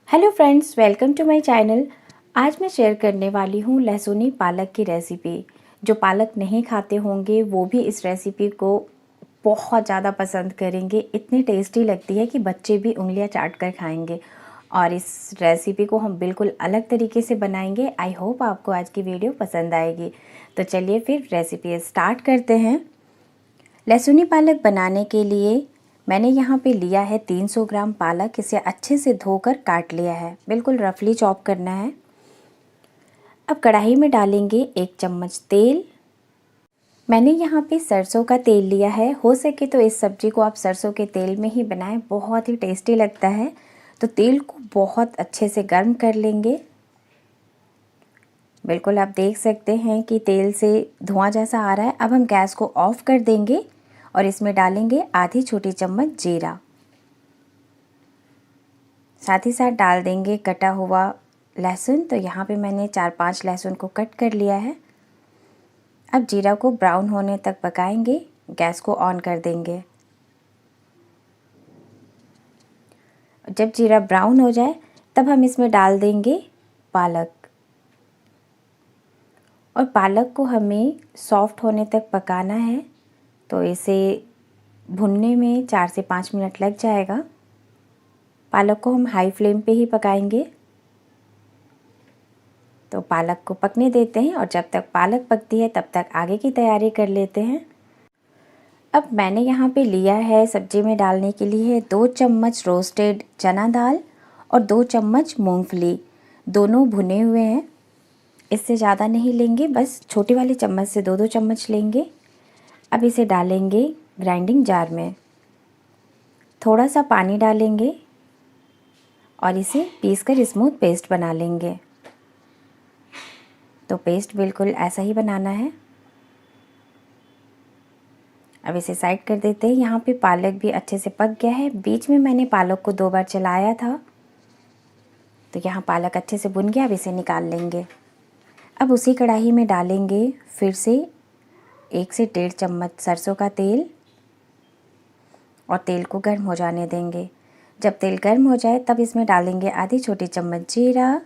Hello friends, welcome to my channel. आज मैं share करने वाली हूँ लहसुनी पालक की रेसिपी। जो पालक नहीं खाते होंगे वो भी इस रेसिपी को बहुत ज़्यादा पसंद करेंगे। इतनी टेस्टी लगती है कि बच्चे भी उंगलियां चाट कर खाएंगे। और इस रेसिपी को हम बिल्कुल अलग तरीके से बनाएंगे। आई होप आपको आज की वीडियो पसंद आएगी। तो चलिए फिर रेसिपी स्टार्ट करते हैं। लहसुनी पालक बनाने के लिए मैंने यहाँ पे लिया है 300 ग्राम पालक। इसे अच्छे से धोकर काट लिया है, बिल्कुल रफली चॉप करना है। अब कढ़ाई में डालेंगे 1 चम्मच तेल। मैंने यहाँ पे सरसों का तेल लिया है। हो सके तो इस सब्ज़ी को आप सरसों के तेल में ही बनाएं, बहुत ही टेस्टी लगता है। तो तेल को बहुत अच्छे से गर्म कर लेंगे। बिल्कुल आप देख सकते हैं कि तेल से धुआं जैसा आ रहा है। अब हम गैस को ऑफ कर देंगे और इसमें डालेंगे आधी छोटी चम्मच जीरा। साथ ही साथ डाल देंगे कटा हुआ लहसुन। तो यहाँ पे मैंने 4-5 लहसुन को कट कर लिया है। अब जीरा को ब्राउन होने तक पकाएंगे। गैस को ऑन कर देंगे। जब जीरा ब्राउन हो जाए तब हम इसमें डाल देंगे पालक। और पालक को हमें सॉफ्ट होने तक पकाना है। तो इसे भुनने में 4 से 5 मिनट लग जाएगा। पालक को हम हाई फ्लेम पे ही पकाएंगे। तो पालक को पकने देते हैं और जब तक पालक पकती है तब तक आगे की तैयारी कर लेते हैं। अब मैंने यहाँ पे लिया है सब्जी में डालने के लिए 2 चम्मच रोस्टेड चना दाल और 2 चम्मच मूंगफली। दोनों भुने हुए हैं। इससे ज़्यादा नहीं लेंगे, बस छोटी वाली चम्मच से 2-2 चम्मच लेंगे। अब इसे डालेंगे ग्राइंडिंग जार में। थोड़ा सा पानी डालेंगे और इसे पीसकर स्मूथ पेस्ट बना लेंगे। तो पेस्ट बिल्कुल ऐसा ही बनाना है। अब इसे साइड कर देते हैं। यहाँ पे पालक भी अच्छे से पक गया है। बीच में मैंने पालक को 2 बार चलाया था। तो यहाँ पालक अच्छे से भुन गया। अब इसे निकाल लेंगे। अब उसी कढ़ाई में डालेंगे फिर से 1 से 1.5 चम्मच सरसों का तेल और तेल को गर्म हो जाने देंगे। जब तेल गर्म हो जाए तब इसमें डालेंगे आधी छोटी चम्मच जीरा,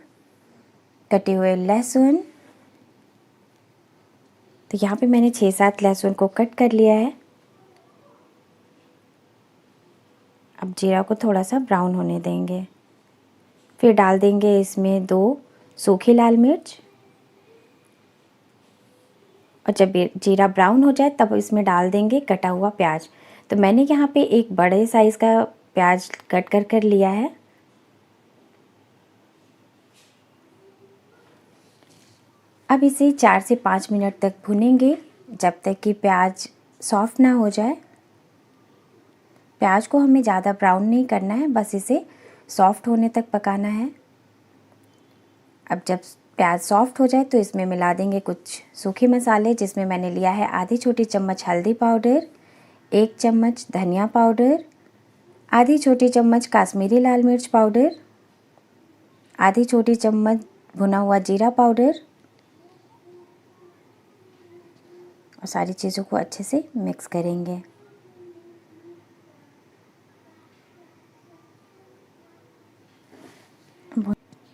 कटे हुए लहसुन। तो यहाँ पे मैंने 6-7 लहसुन को कट कर लिया है। अब जीरा को थोड़ा सा ब्राउन होने देंगे। फिर डाल देंगे इसमें 2 सूखी लाल मिर्च। और जब जीरा ब्राउन हो जाए तब इसमें डाल देंगे कटा हुआ प्याज। तो मैंने यहाँ पे एक बड़े साइज़ का प्याज कट कर लिया है। अब इसे 4 से 5 मिनट तक भुनेंगे जब तक कि प्याज सॉफ्ट ना हो जाए। प्याज को हमें ज़्यादा ब्राउन नहीं करना है, बस इसे सॉफ्ट होने तक पकाना है। अब जब प्याज सॉफ्ट हो जाए तो इसमें मिला देंगे कुछ सूखे मसाले, जिसमें मैंने लिया है आधी छोटी चम्मच हल्दी पाउडर, 1 चम्मच धनिया पाउडर, आधी छोटी चम्मच काश्मीरी लाल मिर्च पाउडर, आधी छोटी चम्मच भुना हुआ जीरा पाउडर। और सारी चीज़ों को अच्छे से मिक्स करेंगे।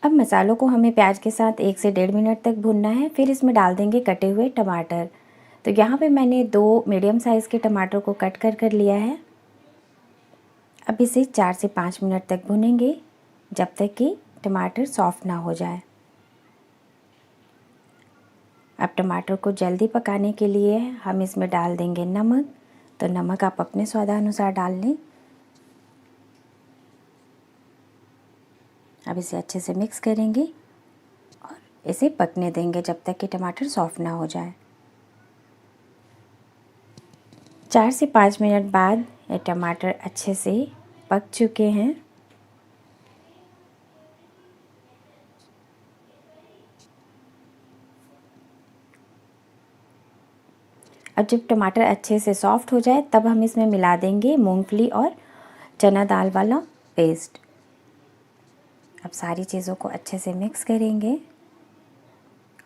अब मसालों को हमें प्याज के साथ 1 से 1.5 मिनट तक भूनना है। फिर इसमें डाल देंगे कटे हुए टमाटर। तो यहाँ पे मैंने 2 मीडियम साइज़ के टमाटर को कट कर लिया है। अब इसे 4 से 5 मिनट तक भूनेंगे जब तक कि टमाटर सॉफ्ट ना हो जाए। अब टमाटर को जल्दी पकाने के लिए हम इसमें डाल देंगे नमक। तो नमक आप अपने स्वादानुसार डाल लें। अब इसे अच्छे से मिक्स करेंगे और इसे पकने देंगे जब तक कि टमाटर सॉफ्ट ना हो जाए। 4 से 5 मिनट बाद ये टमाटर अच्छे से पक चुके हैं। अब जब टमाटर अच्छे से सॉफ्ट हो जाए तब हम इसमें मिला देंगे मूंगफली और चना दाल वाला पेस्ट। अब सारी चीज़ों को अच्छे से मिक्स करेंगे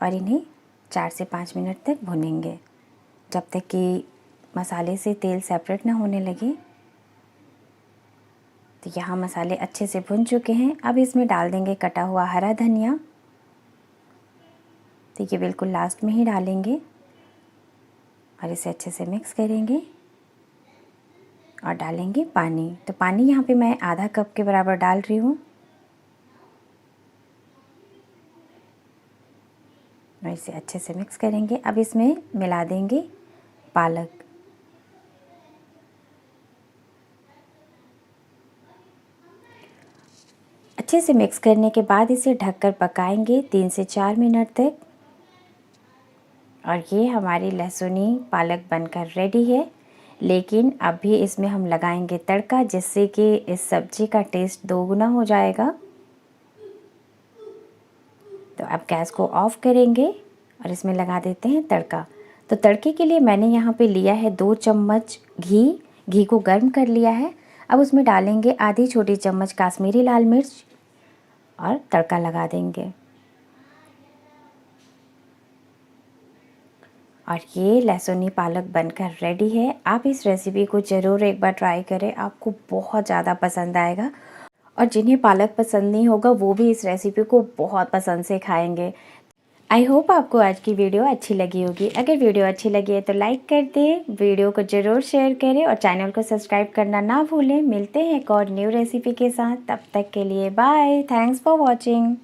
और इन्हें 4 से 5 मिनट तक भूनेंगे जब तक कि मसाले से तेल सेपरेट ना होने लगे। तो यहाँ मसाले अच्छे से भुन चुके हैं। अब इसमें डाल देंगे कटा हुआ हरा धनिया। तो ये बिल्कुल लास्ट में ही डालेंगे और इसे अच्छे से मिक्स करेंगे और डालेंगे पानी। तो पानी यहाँ पे मैं आधा कप के बराबर डाल रही हूँ और इसे अच्छे से मिक्स करेंगे। अब इसमें मिला देंगे पालक। अच्छे से मिक्स करने के बाद इसे ढककर पकाएंगे 3 से 4 मिनट तक। और ये हमारी लहसुनी पालक बनकर रेडी है। लेकिन अभी इसमें हम लगाएंगे तड़का, जिससे कि इस सब्ज़ी का टेस्ट दोगुना हो जाएगा। तो अब गैस को ऑफ़ करेंगे और इसमें लगा देते हैं तड़का। तो तड़के के लिए मैंने यहाँ पे लिया है 2 चम्मच घी को गर्म कर लिया है। अब उसमें डालेंगे आधी छोटी चम्मच काश्मीरी लाल मिर्च और तड़का लगा देंगे। और ये लहसुनी पालक बनकर रेडी है। आप इस रेसिपी को ज़रूर एक बार ट्राई करें, आपको बहुत ज़्यादा पसंद आएगा। और जिन्हें पालक पसंद नहीं होगा वो भी इस रेसिपी को बहुत पसंद से खाएंगे। आई होप आपको आज की वीडियो अच्छी लगी होगी। अगर वीडियो अच्छी लगी है तो लाइक कर दें, वीडियो को ज़रूर शेयर करें और चैनल को सब्सक्राइब करना ना भूलें। मिलते हैं एक और न्यू रेसिपी के साथ, तब तक के लिए बाय। Thanks for watching.